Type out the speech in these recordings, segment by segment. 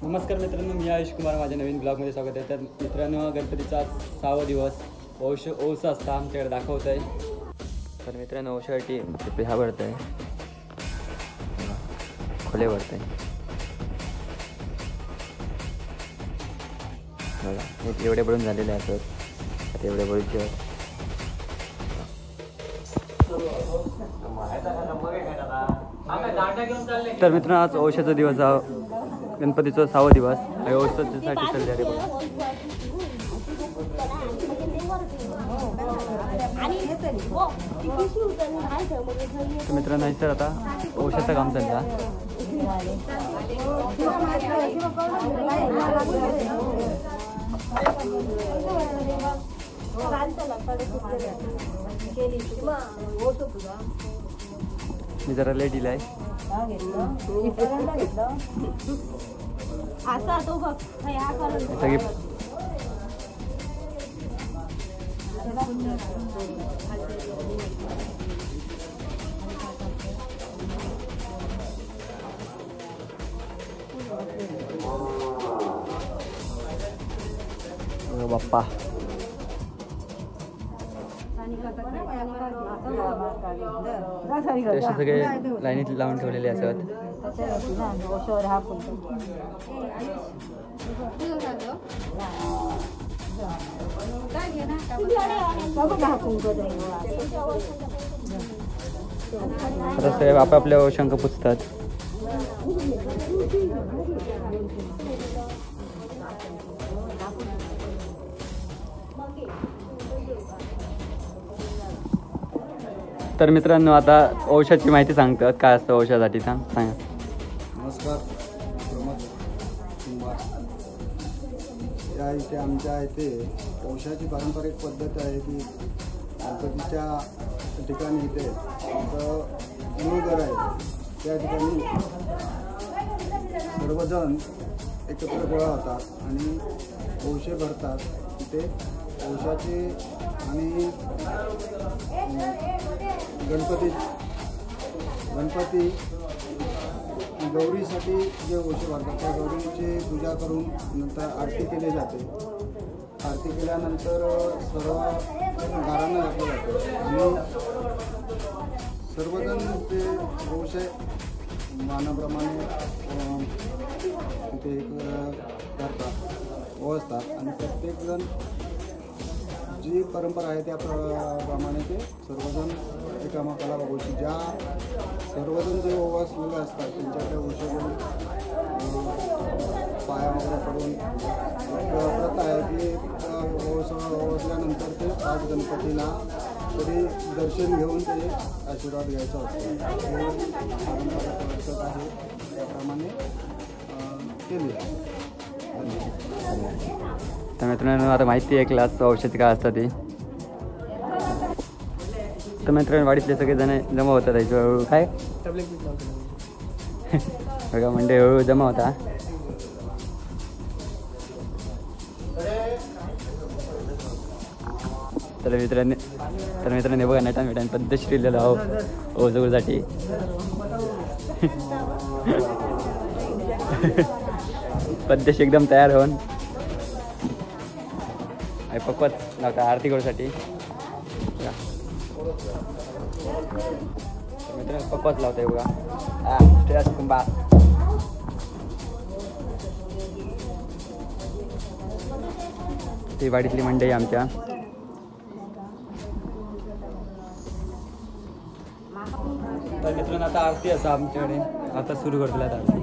नमस्कार मित्रांनो, मी आयुष कुमार. माझ्या नवीन ब्लॉगमध्ये स्वागत आहे. तर मित्रांनो, गणपतीचा 6वा दिवस ओस असता आमच्याकडे दाखवत आहे. तर मित्रांनो, ओशासाठी ह्या भरत आहे, खोले भरत आहे बघा. हे एवढे भरून झालेले असत, आता एवढे भरूचे. तर मित्रांनो, आज औषधाचा दिवस हा, गणपतीचा 6वा दिवस आणि औषधासाठी चालले बघा. तर मित्रांनो, नाही सर आता औषधाचं काम चाललं. मी जरा लेट दिलाय. बाप्पा ते सगळे लाईनीत लावून ठेवलेले असतात. आता सगळे आपापल्या शंख पुजतात. तर मित्रांनो, आता औषधाची माहिती सांगतात. काय असतं औषधासाठी सांगा. नमस्कार. या इथे आमच्या इथे औषधाची पारंपरिक पद्धत आहे की गणपतीच्या ठिकाणी इथे आमचं मूळ घर आहे, त्या ठिकाणी सर्वजण एकत्र गोळा होतात आणि औषध भरतात. तिथे औषधाचे आणि गणपती गौरीसाठी जे औषध भरतात त्या गौरीची पूजा करून नंतर आरती केली जाते. आरती केल्यानंतर सर्व घरांना घातलं जातं आणि सर्वजण ते औषध मानाप्रमाणे तिथे करतात, ओळखतात आणि प्रत्येकजण जी परंपरा आहे त्या प्रमाणे ते सर्वजण एकामेकाला गोष्टी ज्या सर्वजण जे ओवासलेले असतात त्यांच्या त्या औषध पाया वगैरे पडून प्रथा आहे की ओवासल्यानंतर ते 5 गणपतीला तरी दर्शन घेऊन ते आशीर्वाद घ्यायचा असतो. परंपरा पद्धत आहे त्याप्रमाणे केली आहे. तर मित्रांनो, आता माहिती आहे क्लास औषध काय असतं ते. तर मित्रांनो, वाडीतले सगळे जण जमा होतात हळूहळू. काय बघा म्हणजे हळूहळू जमा होता. तर मित्रांनो बघा, नटा मिठाने पद्धतशीर लिहिलं हो ओझगुळसाठी. पद्धतशीर एकदम तयार होऊन पक्वच लावता आरती करूसाठी. मित्रांनो, पक्वच लावताय बघा. कुंभा ती वाडीतली मंडई आमच्या. तर मित्रांनो, आता आरती असं आमच्याकडे आता सुरू करतो आरती.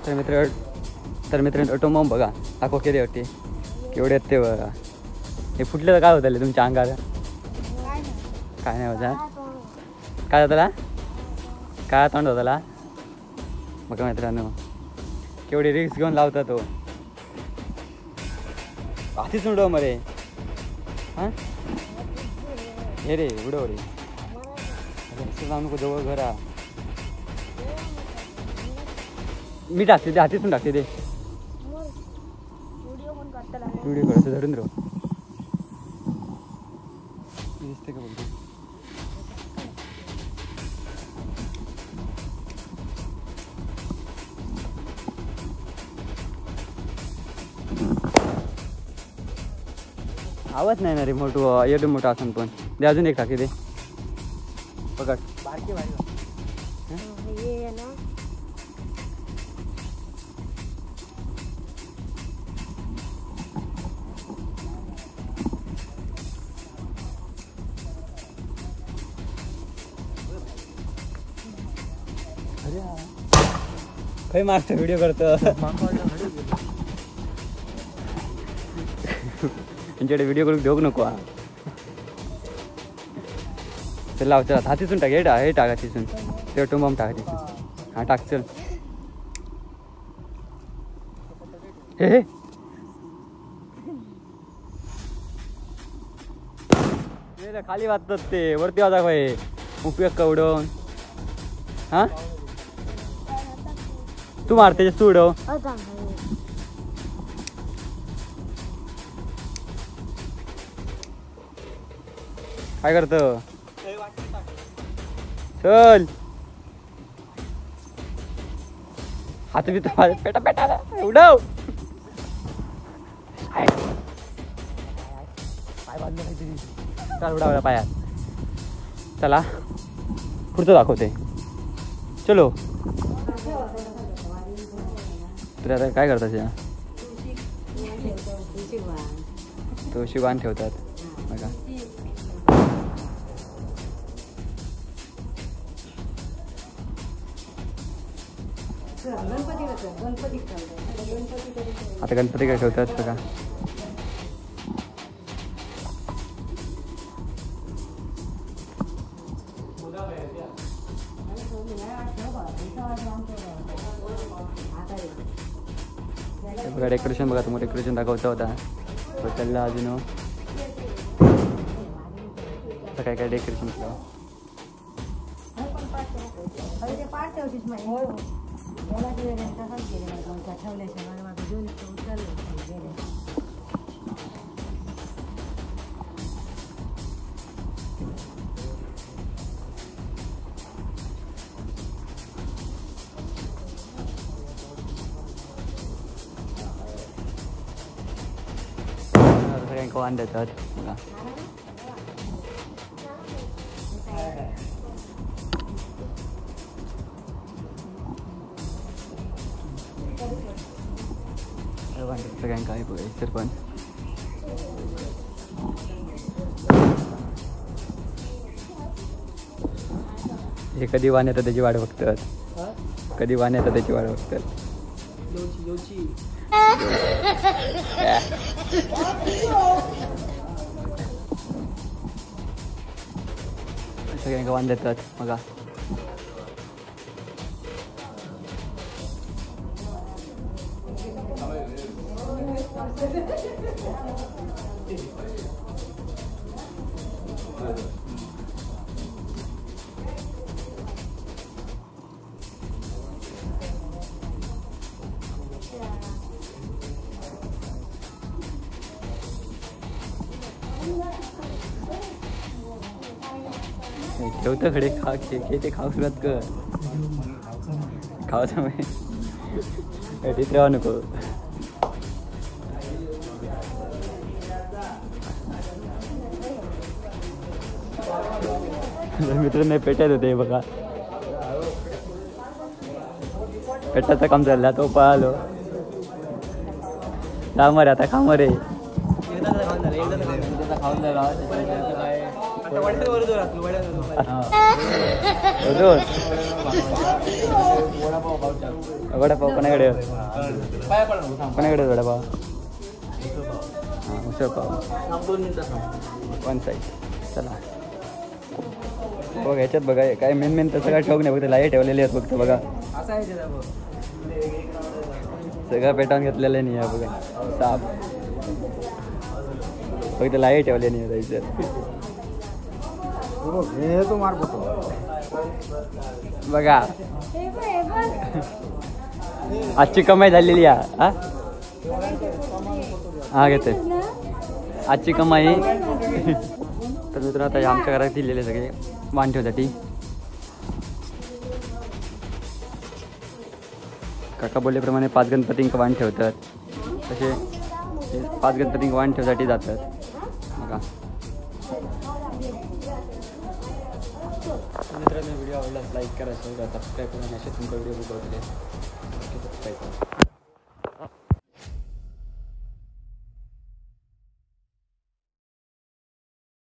तर मित्रांनो ऑटोमॉम बघा दाखव किती वाटते केवढे आहेत ते बघा. हे फुटलं तर काय होत आले तुमच्या अंगाला? काय नाही होता काय होताला काय तोंड होताला बघा मित्रांनो केवढी रिक्स घेऊन लावता तो. हातीच उडव मरे हां हे रे उडव रे लावू नको जवळ घरा. मी टाकते ते हातीतून टाकते ते व्हिडिओ करतो धरून राहू दिसते का बोलते. आवाज नाही ना रे मोठं एवढं मोठं असून पण ते अजून एक टाके दे पकड बारकी काही मागचा व्हिडिओ करतो त्यांच्याकडे व्हिडिओ करून देऊ नको. चल लाव चला हातीतून टाक हे टाका तिथून ते टोंबम टाका तिथून हा टाक चल. हे खाली वाचतात ते वरती वाजा काय उपयोग का उडवून हा तू मारते तू उडव. काय करतो चल हात बी पेटा पेटा उडव. पाय बांधले काहीतरी चल उडावला पायात. चला पुढचं दाखवते चलो. तुला आता काय करतात तुळशी बांध ठेवतात बघा. आता गणपती काय ठेवतात बघा. बघा डेकोरेशन बघा तुम्हाला डेकोरेशन दाखवता होता हॉटेलला अजून काय काय डेकोरेशन केलं. सगळ्यांका वाण देतात बघा. सगळ्यांका आहे बघा इतर पण हे कधी वाण येतात त्याची वाट बघतात. कधी वाण येतात त्याची वाट बघतात. सगळ्यांका वाण देतात बघा. ठेवतं खडे खा खेळ ते खाऊ सुरुवात कर खावायचं मी तिथे राहा नको. मित्रांनो पेटायत होते बघा. पेटाचं काम चाललं तो पळालो कामर आता कामर आहे. खाऊन झाला वडापाव कोणाकडे कोणाकडे वडापाव हां उसळ पाव 1 साईड चला बघा ह्याच्यात बघा काय मेन तसं काय ठेवक नाही फक्त लाईट ठेवलेली आहेत फक्त बघा सगळं पेटावून घेतलेलं नाही आहे बघा साफ फक्त लाईट ठेवले नाही आहे हे तो मार बघा आजची कमाई झालेली आहे हा घेते आजची कमाई तर मित्रांनो आता आमच्या घरात दिलेले सगळे वाण ठेवसाठी काका बोलल्याप्रमाणे 5 गणपतींक वाण ठेवतात तसे 5 गणपतींक वाण ठेवसाठी जातात बघा मित्रांनो व्हिडिओ आवडला लाईक करा शेअर करा सबस्क्राईब करा असे तुमचा व्हिडिओ बघवले सबस्क्राईब करा